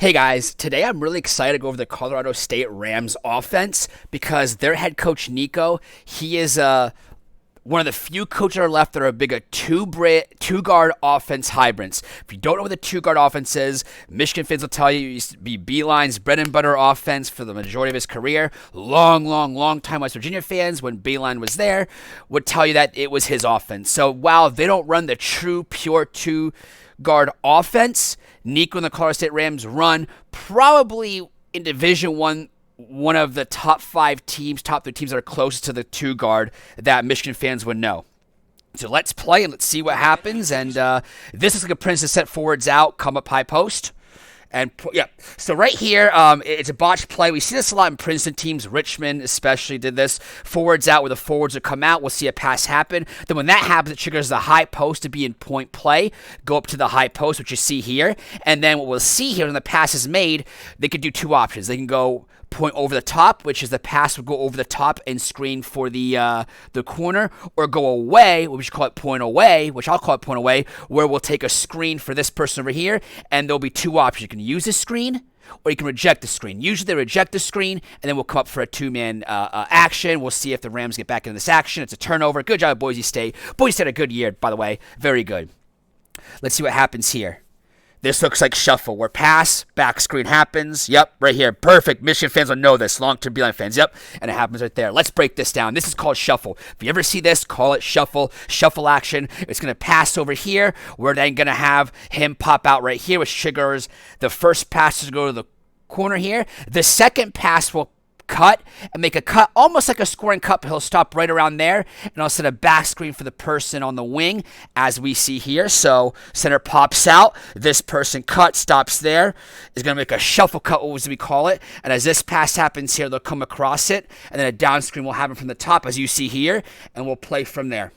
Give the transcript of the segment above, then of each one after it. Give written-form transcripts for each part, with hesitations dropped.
Hey guys, today I'm really excited to go over the Colorado State Rams offense because their head coach Nico, he is one of the few coaches that are left that are big a two guard offense hybrids. If you don't know what the two guard offense is, Michigan fans will tell you it used to be Beilein's bread and butter offense for the majority of his career. Long time West Virginia fans, when Beilein was there, would tell you that it was his offense. So while they don't run the true pure two guard offense, Nico and the Colorado State Rams run probably in Division one of the top three teams that are closest to the two guard that Michigan fans would know. So let's play and let's see what happens. And this is like a Princeton set forwards out, come up high post. And yeah, so right here, it's a botched play. We see this a lot in Princeton teams. Richmond especially did this. Forwards out where the forwards would come out. We'll see a pass happen. Then when that happens, it triggers the high post to be in point play. Go up to the high post, which you see here. And then what we'll see here when the pass is made, they could do two options. They can go point over the top, which is the pass would go over the top and screen for the corner, or go away, which we call it point away, which I'll call it point away, where we'll take a screen for this person over here, and there'll be two options. You can use the screen, or you can reject the screen. Usually they reject the screen, and then we'll come up for a two-man action. We'll see if the Rams get back into this action. It's a turnover. Good job, Boise State. Boise State had a good year, by the way. Very good. Let's see what happens here. This looks like shuffle, where pass, back screen happens. Yep, right here. Perfect. Michigan fans will know this. Long-term Beeline fans. Yep, and it happens right there. Let's break this down. This is called shuffle. If you ever see this, call it shuffle. Shuffle action. It's going to pass over here. We're then going to have him pop out right here, which triggers the first pass to go to the corner here. The second pass will cut and make a cut almost like a scoring cut, but he'll stop right around there, and I'll set a back screen for the person on the wing as we see here. So center pops out, this person cut, stops there, is going to make a shuffle cut, as we call it, and as this pass happens here, they'll come across it, and then a down screen will happen from the top as you see here, and we'll play from there.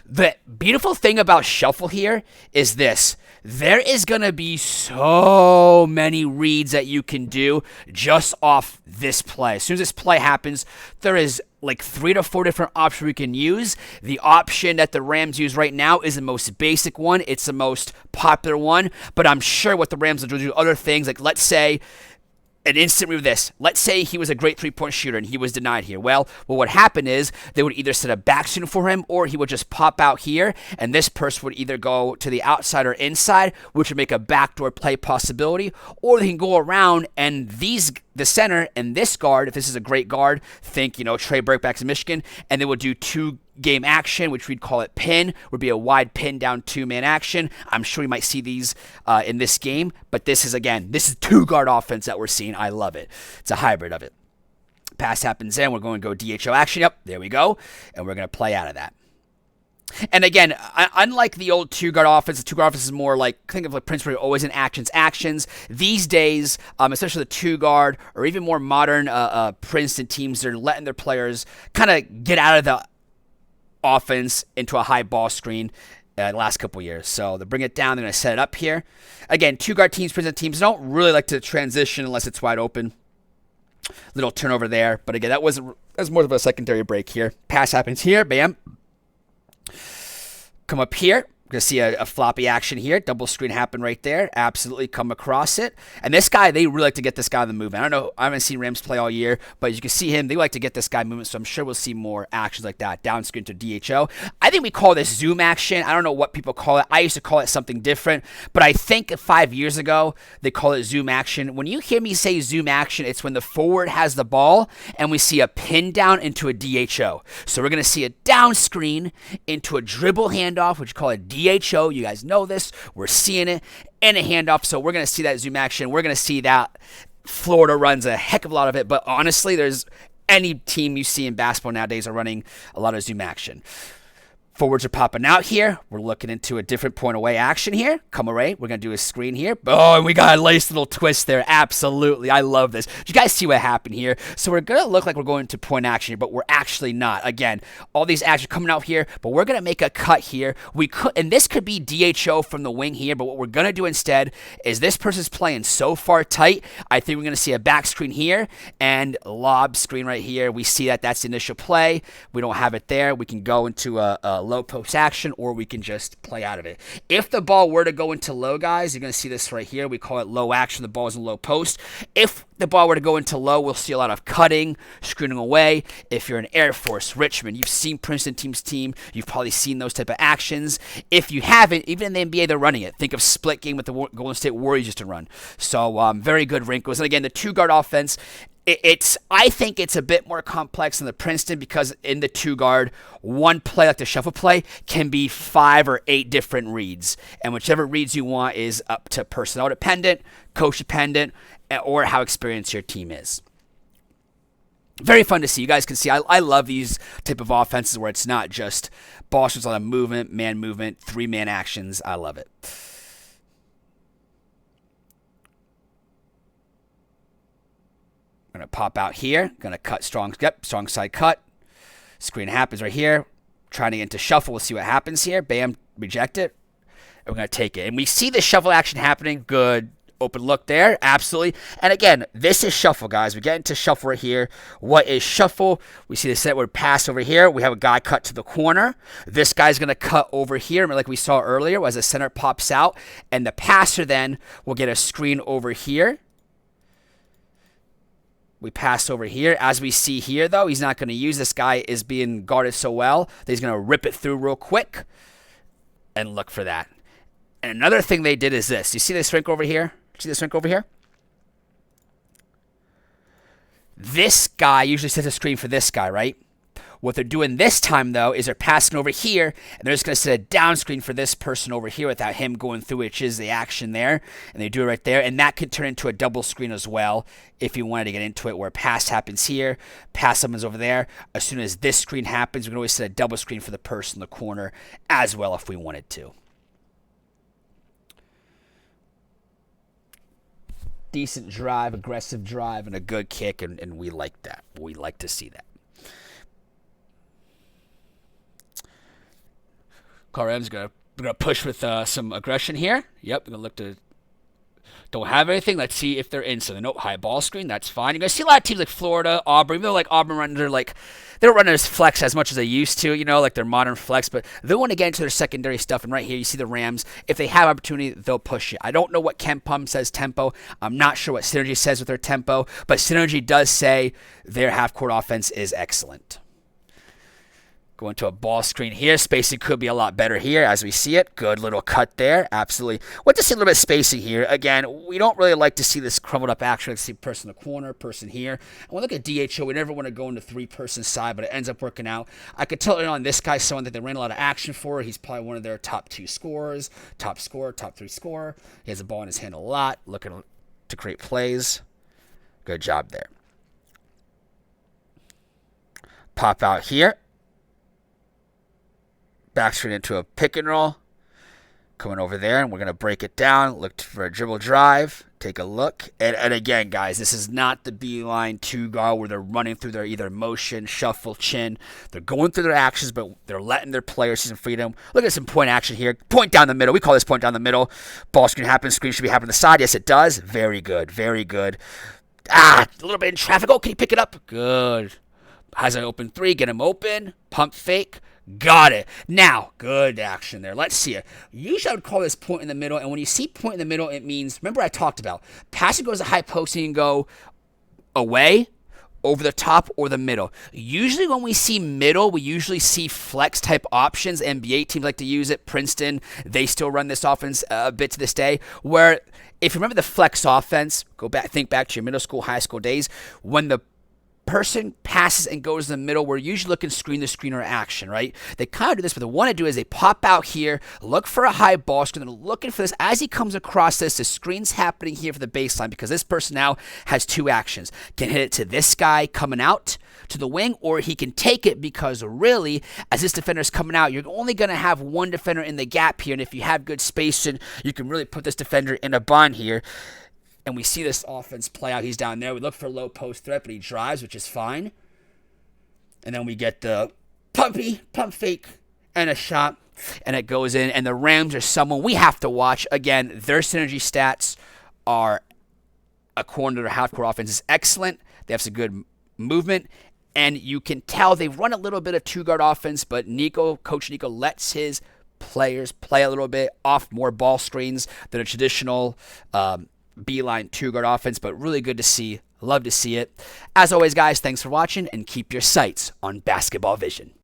The beautiful thing about shuffle here is this. There is going to be so many reads that you can do just off this play. As soon as this play happens, there is like 3 to 4 different options we can use. The option that the Rams use right now is the most basic one. It's the most popular one, but I'm sure what the Rams will do other things, like let's say an instant read of this. Let's say he was a great three-point shooter and he was denied here. Well, what would happen is they would either set a back screen for him, or he would just pop out here, and this person would either go to the outside or inside, which would make a backdoor play possibility, or they can go around and the center and this guard, if this is a great guard, think, Trey Burke back to Michigan, and they would do two-game action, which we'd call it pin, would be a wide pin down two-man action. I'm sure you might see these in this game, but this is two-guard offense that we're seeing. I love it. It's a hybrid of it. Pass happens in. We're going to go DHO action. Yep, there we go. And we're going to play out of that. And again, unlike the old two-guard offense, the two-guard offense is more like, think of like Princeton, always in actions. These days, especially the two-guard, or even more modern Princeton teams, they're letting their players kind of get out of the offense into a high ball screen the last couple years. So they bring it down, they're going to set it up here. Again, two-guard teams, Princeton teams don't really like to transition unless it's wide open. Little turnover there, but again, that was more of a secondary break here. Pass happens here, bam. Come up here. We're going to see a floppy action here. Double screen happen right there. Absolutely come across it. And this guy, they really like to get this guy in the movement. I don't know. I haven't seen Rams play all year, but as you can see him, they like to get this guy movement, so I'm sure we'll see more actions like that. Down screen to DHO. I think we call this zoom action. I don't know what people call it. I used to call it something different, but I think 5 years ago, they call it zoom action. When you hear me say zoom action, it's when the forward has the ball and we see a pin down into a DHO. So we're going to see a down screen into a dribble handoff, which we call a DHO. You guys know this. We're seeing it in a handoff. So we're going to see that zoom action. We're going to see that. Florida runs a heck of a lot of it. But honestly, there's any team you see in basketball nowadays are running a lot of zoom action. Forwards are popping out here. We're looking into a different point away action here. Come away. We're going to do a screen here. Oh, and we got a nice little twist there. Absolutely. I love this. Did you guys see what happened here? So we're going to look like we're going to point action here, but we're actually not. Again, all these actions coming out here, but we're going to make a cut here. We could, and this could be DHO from the wing here, but what we're going to do instead is this person's playing so far tight, I think we're going to see a back screen here and lob screen right here. We see that that's the initial play. We don't have it there. We can go into a low post action, or we can just play out of it. If the ball were to go into low, guys, you're going to see this right here. We call it low action. The ball is in low post. If the ball were to go into low, we'll see a lot of cutting, screening away. If you're an Air Force, Richmond, you've seen Princeton team, you've probably seen those type of actions. If you haven't, even in the NBA, they're running it. Think of split game with the Golden State Warriors just to run. So very good wrinkles. And again, the two-guard offense, I think it's a bit more complex than the Princeton, because in the two-guard, one play like the shuffle play can be 5 or 8 different reads. And whichever reads you want is up to personnel dependent, coach dependent, or how experienced your team is. Very fun to see. You guys can see I love these type of offenses where it's not just ball shots on a movement, 3-man actions. I love it. Going to pop out here. Going to cut strong. Yep, strong side cut. Screen happens right here. Trying to get into shuffle. We'll see what happens here. Bam, reject it. And we're going to take it. And we see the shuffle action happening. Good. Open look there. Absolutely. And again, this is shuffle, guys. We get into shuffle right here. What is shuffle? We see the setward pass over here. We have a guy cut to the corner. This guy's going to cut over here. Like we saw earlier, as the center pops out. And the passer then will get a screen over here. We pass over here. As we see here, though, he's not going to use. This guy is being guarded so well that he's going to rip it through real quick. And look for that. And another thing they did is this. You see this rink over here? See this rink over here? This guy usually sets a screen for this guy, right? What they're doing this time, though, is they're passing over here, and they're just going to set a down screen for this person over here without him going through, which is the action there. And they do it right there, and that could turn into a double screen as well if you wanted to get into it, where pass happens here, pass happens over there. As soon as this screen happens, we can always set a double screen for the person in the corner as well if we wanted to. Decent drive, aggressive drive, and a good kick, and we like that. We like to see that. Kareem's going to push with some aggression here. Yep, we're going to look to... Don't have anything. Let's see if they're in. So, nope, high ball screen. That's fine. You're going to see a lot of teams like Florida, Auburn, even though like Auburn run under they don't run as flex as much as they used to, like their modern flex, but they want to get into their secondary stuff. And right here, you see the Rams. If they have opportunity, they'll push it. I don't know what KenPom says tempo. I'm not sure what Synergy says with their tempo, but Synergy does say their half-court offense is excellent. Going to a ball screen here. Spacing could be a lot better here as we see it. Good little cut there. Absolutely. Want to see a little bit of spacing here. Again, we don't really like to see this crumbled up action. Let's see person in the corner, person here. And when we look at DHO, we never want to go into 3-person side, but it ends up working out. I could tell on this guy someone that they ran a lot of action for. He's probably one of their top 2 scorers, top scorer, top 3 scorer. He has the ball in his hand a lot, looking to create plays. Good job there. Pop out here. Back screen into a pick and roll. Coming over there, and we're going to break it down. Look for a dribble drive. Take a look. And again, guys, this is not the beeline two-guard where they're running through their either motion, shuffle, chin. They're going through their actions, but they're letting their players see some freedom. Look at some point action here. Point down the middle. We call this point down the middle. Ball screen happens. Screen should be happening on the side. Yes, it does. Very good. Very good. A little bit in traffic. Oh, can you pick it up? Good. Has an open 3. Get him open. Pump fake. Got it. Now, good action there. Let's see it. Usually I would call this point in the middle, and when you see point in the middle, it means, remember I talked about, passing goes to high post and you can go away, over the top, or the middle. Usually when we see middle, we usually see flex type options. NBA teams like to use it. Princeton, they still run this offense a bit to this day, where if you remember the flex offense, think back to your middle school, high school days, when the person passes and goes in the middle, we're usually looking screen to screener action, right? They kind of do this, but they want to do is they pop out here, look for a high ball screen, they're looking for this. As he comes across this, the screen's happening here for the baseline because this person now has 2 actions. Can hit it to this guy coming out to the wing, or he can take it because really, as this defender's coming out, you're only going to have one defender in the gap here, and if you have good spacing, you can really put this defender in a bind here. And we see this offense play out. He's down there. We look for low post threat, but he drives, which is fine. And then we get the pump fake, and a shot, and it goes in. And the Rams are someone we have to watch. Again, their synergy stats are, according to their half-court offense, is excellent. They have some good movement, And you can tell they run a little bit of two-guard offense, but Coach Nico lets his players play a little bit off more ball screens than a traditional beeline two-guard offense, but really good to see. Love to see it. As always, guys, thanks for watching, and keep your sights on Basketball Vision.